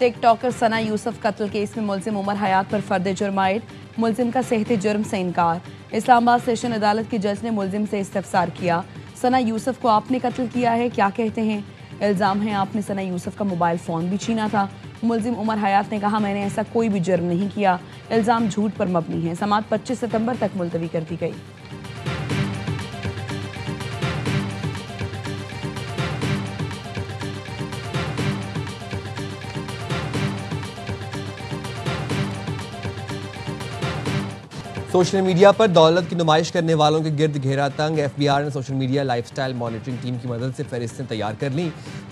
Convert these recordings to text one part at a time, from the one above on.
TikToker सना यूसुफ कत्ल case में मुलजिम उमर हयात पर फर्द जुर्म आयद। मुलजिम का सेहते जुर्म से इनकार। इस्लामाबाद सेशन अदालत की जज ने मुलजिम से इस्तफसार किया। सना यूसुफ को आपने कत्ल किया है, क्या कहते हैं? इल्ज़ाम है आपने सना यूसुफ का मोबाइल फ़ोन भी छीना था। मुलजिम उमर हयात ने कहा मैंने ऐसा कोई भी जुर्म नहीं किया, इल्ज़ाम झूठ पर मबनी है। समाअत 25 सितंबर तक मुलतवी कर दी गई। सोशल मीडिया पर दौलत की नुमाइश करने वालों के गिर्द घेरा तंग। एफबीआर ने social media lifestyle monitoring team की मदद से फहरिस्तें तैयार कर ली।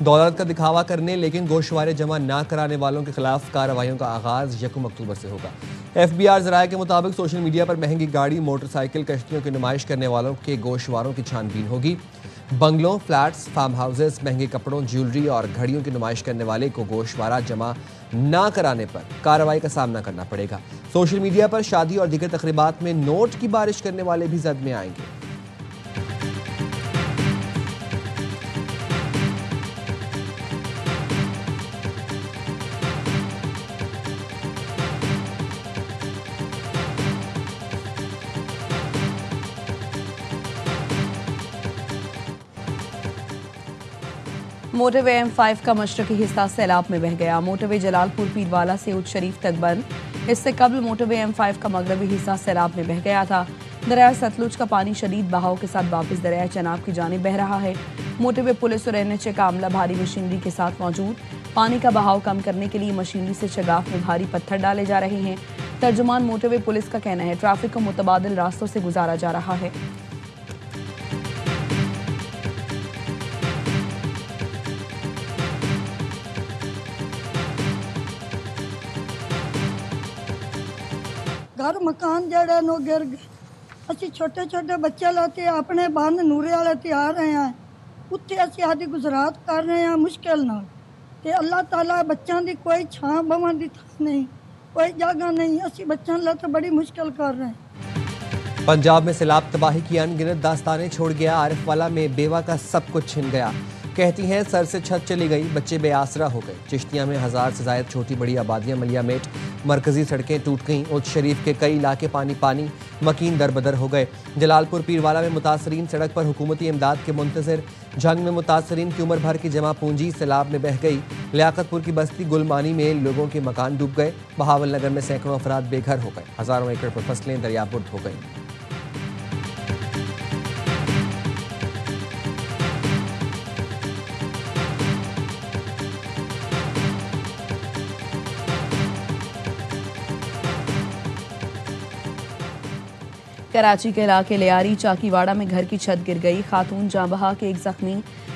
दौलत का दिखावा करने लेकिन गोशवारे जमा ना कराने वालों के खिलाफ कार्रवाइयों का आगाज 1 अक्टूबर से होगा। एफबीआर जराये के मुताबिक सोशल मीडिया पर महंगी गाड़ी, मोटरसाइकिल, कश्तियों की नुमाइश करने वालों के गोशवारों की छानबीन होगी। बंगलों, फ्लैट्स, फार्म हाउसेस, महंगे कपड़ों, ज्वेलरी और घड़ियों की नुमाइश करने वाले को गोशवारा जमा ना कराने पर कार्रवाई का सामना करना पड़ेगा। सोशल मीडिया पर शादी और दीगर तकरीबात में नोट की बारिश करने वाले भी जद में आएंगे। मोटरवे M5 का मशरकी हिस्सा सैलाब में बह गया। मोटरवे जलालपुर पीरवाला से उच्च शरीफ तक बंद। इससे कबल मोटरवे M5 का मगरबी हिस्सा सैलाब में बह गया था। दरिया सतलुज का पानी शदीद बहाव के साथ वापस दरिया चनाब की जानिब बह रहा है। मोटरवे पुलिस और NHA का अमला भारी मशीनरी के साथ मौजूद। पानी का बहाव कम करने के लिए मशीनरी से शगाफ में भारी पत्थर डाले जा रहे हैं। तर्जुमान मोटरवे पुलिस का कहना है ट्रैफिक को मुतबादिल रास्तों से गुजारा जा रहा है। घर मकान जड़ा नो गिर गए। असी छोटे छोटे बच्चे लाते अपने बंद नूरे वाले ते आ रहे हैं, उत्थे असी आदि गुजरात कर रहे हैं मुश्किल नाल। ते अल्लाह ताला बच्चों की कोई छां बवन की थां नहीं, कोई जगह नहीं। असी बच्चों ला तो बड़ी मुश्किल कर रहे हैं। पंजाब में सैलाब तबाही की अनगिनत दास्तानें छोड़ गया। आरिफवाला में बेवा का सब कुछ छिन गया। कहती हैं सर से छत चली गई, बच्चे बेआसरा हो गए। चिश्तिया में 1000 से ज़ायद छोटी बड़ी आबादियां मलियामेट, मरकजी सड़कें टूट गईं। उच्च शरीफ के कई इलाके पानी पानी, मकीन दरबदर हो गए। जलालपुर पीरवाला में मुतासरीन सड़क पर हुकूमती इमदाद के मुंतज़िर। जंग में मुतासरीन की उम्र भर की जमा पूंजी सैलाब में बह गई। लियाकतपुर की बस्ती गुलमानी में लोगों के मकान डूब गए। बहावल नगर में सैकड़ों अफराद बेघर हो गए। हज़ारों एकड़ पर फसलें दरियाबुर्द हो गईं। कराची के इलाके लियारी चाकीवाड़ा में घर की छत गिर गई। खातून जाँ बहा के एक जख्मी।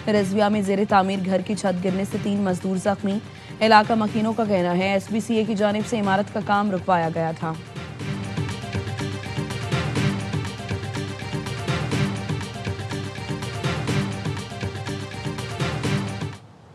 रजविया में जेर तामीर घर की छत गिरने से 3 मजदूर जख्मी। इलाका मकीनों का कहना है SBCA की जानिब से इमारत का काम रुकवाया गया था।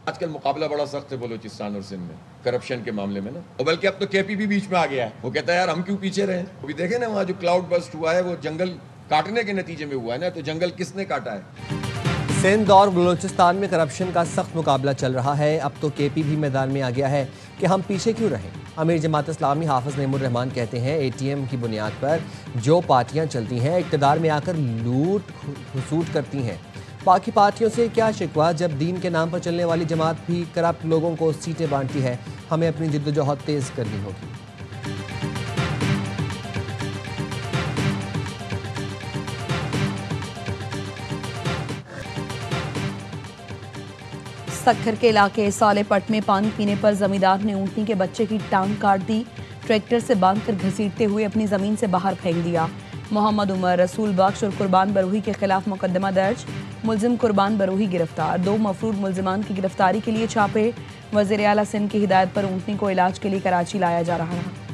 आजकल मुकाबला बड़ा सख्त है बलूचिस्तान और सिंध में करप्शन के मामले में ना, और बल्कि अब तो KPP बीच में आ गया है। वो कहता है यार हम क्यों पीछे रहे। अभी देखे ना वहाँ जो क्लाउड बस्ट हुआ है वो जंगल काटने के नतीजे में हुआ है ना, तो जंगल किसने काटा है। सिंध और बलूचिस्तान में करप्शन का सख्त मुकाबला चल रहा है। अब तो KP भी मैदान में आ गया है कि हम पीछे क्यों रहें। अमीर जमात इस्लामी हाफिज नेमुर रहमान कहते हैं ATM की बुनियाद पर जो पार्टियां चलती हैं इक़्तिदार में आकर लूट खसूट करती हैं। बाकी पार्टियों से क्या शिकवा जब दीन के नाम पर चलने वाली जमात भी करप्ट लोगों को सीटें बांटती है। हमें अपनी जिद्दोजहद तेज करनी होगी। सक्खर के इलाके सालेपट में पानी पीने पर जमींदार ने ऊंटनी के बच्चे की टांग काट दी। ट्रैक्टर से बांधकर घसीटते हुए अपनी जमीन से बाहर फेंक दिया। मोहम्मद उमर, रसूल बख्श और कुर्बान बरूही के खिलाफ मुकदमा दर्ज। मुलजिम कुर्बान बरूही गिरफ्तार। 2 मफरूद मुलजिमान की गिरफ्तारी के लिए छापे। वज़ीर आला सिंध की हिदायत पर ऊंटनी को इलाज के लिए कराची लाया जा रहा है।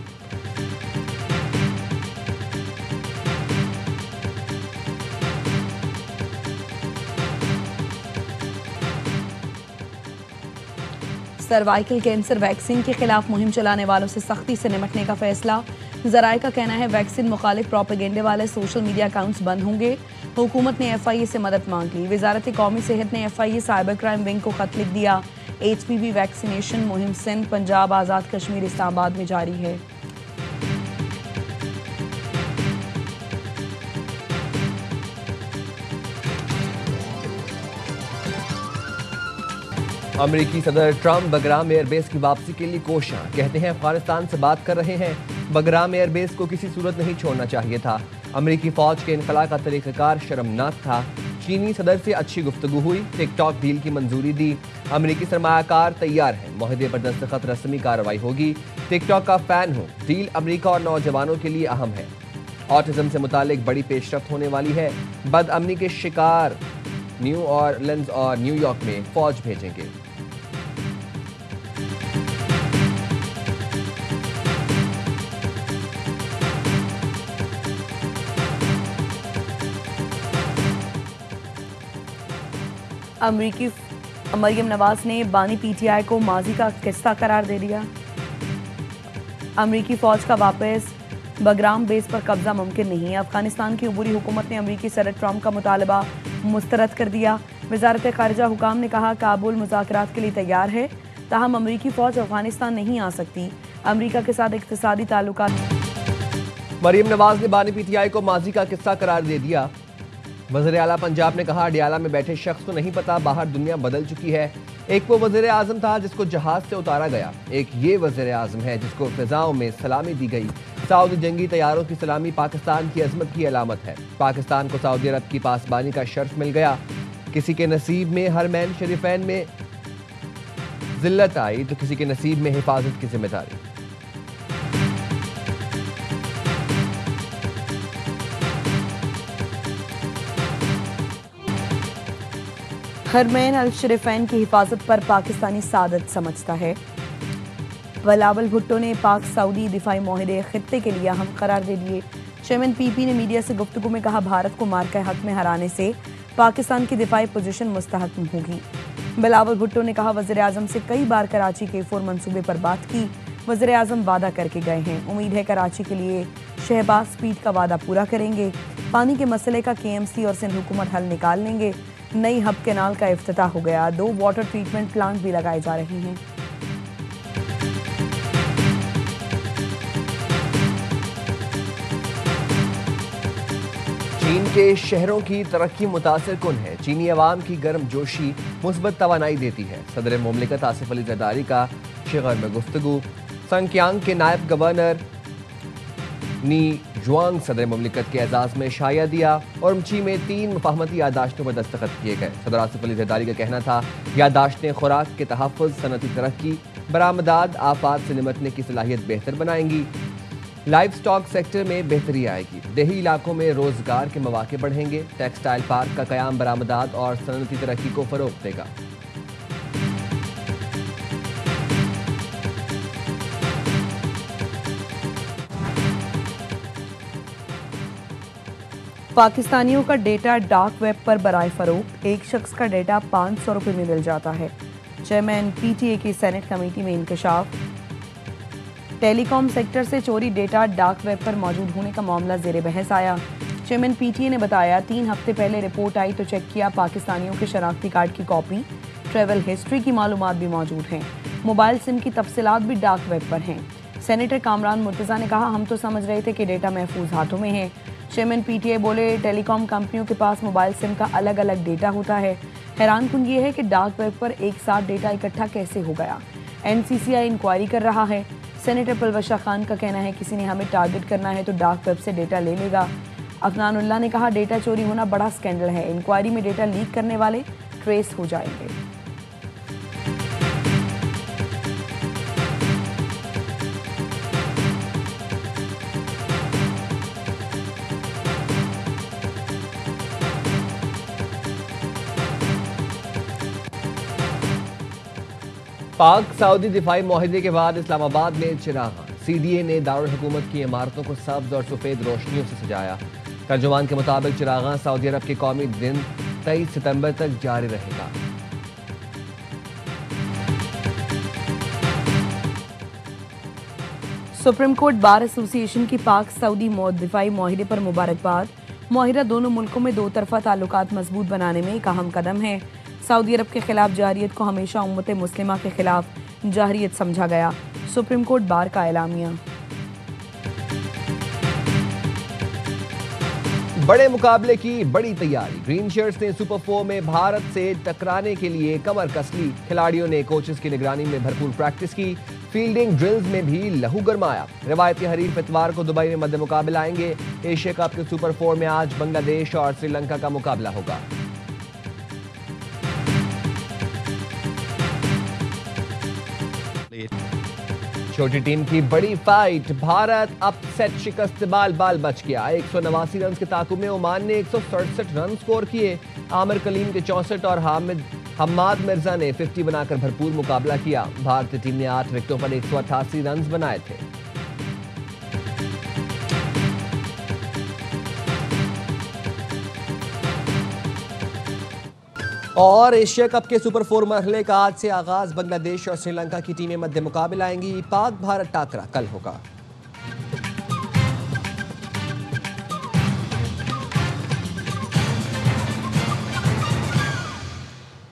सर्वाइकल कैंसर वैक्सीन के खिलाफ मुहिम चलाने वालों से सख्ती से निपटने का फैसला। जराए का कहना है वैक्सीन मुखालिफ प्रोपेगेंडे वाले सोशल मीडिया अकाउंट्स बंद होंगे। हुकूमत ने FIA से मदद मांग ली। वजारत कौमी सेहत ने FIA साइबर क्राइम विंग को खत लिख दिया। HPV वैक्सीनेशन मुहिम सिंध, पंजाब, आज़ाद कश्मीर, इस्लामाबाद में जारी है। अमेरिकी सदर ट्रंप बगराम एयरबेस की वापसी के लिए कोशियां, कहते हैं अफगानिस्तान से बात कर रहे हैं। बगराम एयरबेस को किसी सूरत नहीं छोड़ना चाहिए था। अमेरिकी फौज के इनखला का तरीक़ाकार शर्मनाक था। चीनी सदर से अच्छी गुफ्तगू हुई, टिकटॉक डील की मंजूरी दी। अमेरिकी सरमायाकार तैयार है, मुआहदे पर दस्तखत, रस्मी कार्रवाई होगी। टिकटॉक का फैन हूँ, डील अमेरिका और नौजवानों के लिए अहम है। ऑटिज्म से मुतालिक बड़ी पेशरफ्त होने वाली है। बदअमनी के शिकार न्यू ऑरलिन्स और न्यूयॉर्क में फौज भेजेंगे। अमरीकी मरियम नवाज ने बानी PTI को माजी का किस्सा करार दे दिया। अमरीकी फौज का वापस बगराम बेस पर कब्जा मुमकिन नहीं है। अफगानिस्तान की अबूरी हुकूमत ने अमरीकी सदर ट्रंप का मुतालबा मुस्तरद कर दिया। वजारत खारिजा हुकाम ने कहा काबुल मुज़ाकरात के लिए तैयार है, ताहम अमरीकी फौज अफगानिस्तान नहीं आ सकती। अमरीका के साथ इक़्तिसादी ताल्लुकात। मरियम नवाज ने बानी PTI को माजी का किस्सा करार दे दिया। वज़ीर आला पंजाब ने कहा डियाला में बैठे शख्स को नहीं पता बाहर दुनिया बदल चुकी है। एक वो वज़ीर आज़म था जिसको जहाज से उतारा गया, एक ये वज़ीर आज़म है जिसको फिजाओं में सलामी दी गई। सऊदी जंगी तैयारों की सलामी पाकिस्तान की अजमत की अलामत है। पाकिस्तान को सऊदी अरब की पासबानी का शर्फ मिल गया। किसी के नसीब में हरमैन शरीफैन में जिल्लत आई तो किसी के नसीब में हिफाजत की जिम्मेदारी। हरमैन अल शरीफैन की हिफाजत पर पाकिस्तानी सादत समझता है। बिलावल भुट्टो ने पाक सऊदी दिफाई मुआहदे खित्ते के लिए अहम करार दे दिए। चेयरमैन PP ने मीडिया से गुफ्तगू में कहा भारत को मार्का हक में हराने से पाकिस्तान की दिफाई पोजीशन मुस्तहकम होगी। बिलावल भुट्टो ने कहा वज़ीर आज़म से कई बार कराची के K4 मंसूबे पर बात की। वज़ीर आज़म वादा करके गए हैं, उम्मीद है कराची के लिए शहबाज स्पीड का वादा पूरा करेंगे। पानी के मसले का KMC और सिंध हुकूमत हल निकाल लेंगे। नई हब कैनाल का इफ्तिताह हो गया। 2 वाटर ट्रीटमेंट प्लांट भी लगाए जा रहे हैं। चीन के शहरों की तरक्की मुतासिर कुन है। चीनी अवाम की गर्मजोशी मुस्बत तवानाई देती है। सदर मुमलिकत आसिफ अली जरदारी का शिगर में गुफ्तगू। संक्यांग के नायब गवर्नर नी जुआंग सदर मुमलिकत के एजाज में शाया दिया और उमची में 3 मुफाहमती यादाश्तों पर दस्तखत किए गए। सदर आसिफ अली जरदारी का कहना था यादाश्तें खुराक के तहफ़्फ़ुज़, सनती तरक्की, बरामदात, आफात से निपटने की सलाहियत बेहतर बनाएंगी। लाइव स्टॉक सेक्टर में बेहतरी आएगी। देही इलाकों में रोजगार के मौके बढ़ेंगे। टेक्सटाइल पार्क का क़याम बरामदात और सनती तरक्की को फ़रोग़ देगा। पाकिस्तानियों का डेटा डार्क वेब पर बराए फरोख्त। एक शख्स का डेटा 500 रुपये में मिल जाता है। चेयरमैन PTA की सेनेट कमेटी में इंकशाफ। टेलीकॉम सेक्टर से चोरी डेटा डार्क वेब पर मौजूद होने का मामला ज़ेरे बहस आया। चेयरमैन PTA ने बताया 3 हफ्ते पहले रिपोर्ट आई तो चेक किया, पाकिस्तानियों के शनाख्ती कार्ड की कॉपी, ट्रैवल हिस्ट्री की मालूमात भी मौजूद हैं। मोबाइल सिम की तफसीलात भी डार्क वेब पर हैं। सेनेटर कामरान मुर्तज़ा ने कहा हम तो समझ रहे थे कि डेटा महफूज हाथों में है। चेयरमैन PTA बोले टेलीकॉम कंपनियों के पास मोबाइल सिम का अलग अलग डेटा होता है। हैरान कुन ये है कि डार्क वेब पर एक साथ डेटा इकट्ठा कैसे हो गया। NCCI इंक्वायरी कर रहा है। सेनेटर पलवशा खान का कहना है किसी ने हमें टारगेट करना है तो डार्क वेब से डेटा ले लेगा। अफनानुल्लाह ने कहा डेटा चोरी होना बड़ा स्कैंडल है, इंक्वायरी में डेटा लीक करने वाले ट्रेस हो जाएंगे। पाक सऊदी दिफाई मुआहदे के बाद इस्लामाबाद में चिरागा। CDA ने दारुल हुकूमत की इमारतों को सब्ज और सफ़ेद रोशनियों से सजाया। तर्जुमान के मुताबिक चिरागा सऊदी अरब के कौमी दिन 23 सितंबर तक जारी रहेगा। सुप्रीम कोर्ट बार एसोसिएशन की पाक सऊदी दिफाई माहिरे पर मुबारकबाद। माहिरा दोनों मुल्कों में दो तरफा ताल्लुकात मजबूत बनाने में एक अहम कदम है। सऊदी अरब के खिलाफ जारियत को हमेशा उम्मत मुस्लिमा के खिलाफ जारियत समझा गया। सुप्रीम कोर्ट बार का एलामिया। बड़े मुकाबले की बड़ी तैयारी। ग्रीन शर्ट्स ने सुपर 4 में भारत से टकराने के लिए कमर कस ली। खिलाड़ियों ने कोचेस की निगरानी में भरपूर प्रैक्टिस की। फील्डिंग ड्रिल्स में भी लहू गरमाया। रिवायती हरीफ इतवार को दुबई में मध्य मुकाबला आएंगे। एशिया कप के सुपर 4 में आज बांग्लादेश और श्रीलंका का मुकाबला होगा। छोटी टीम की बड़ी फाइट। भारत अपसेट शिकस्त बाल बच गया। 189 रन के ताकुब में ओमान ने 167 रन स्कोर किए। आमिर कलीम के 64 और हम्माद मिर्जा ने 50 बनाकर भरपूर मुकाबला किया। भारतीय टीम ने 8 विकेटों पर 188 रन बनाए थे। और एशिया कप के सुपर 4 मरहले का आज से आगाज। बांग्लादेश और श्रीलंका की टीमें मध्य मुकाबला आएंगी। पाक भारत टाकरा कल होगा।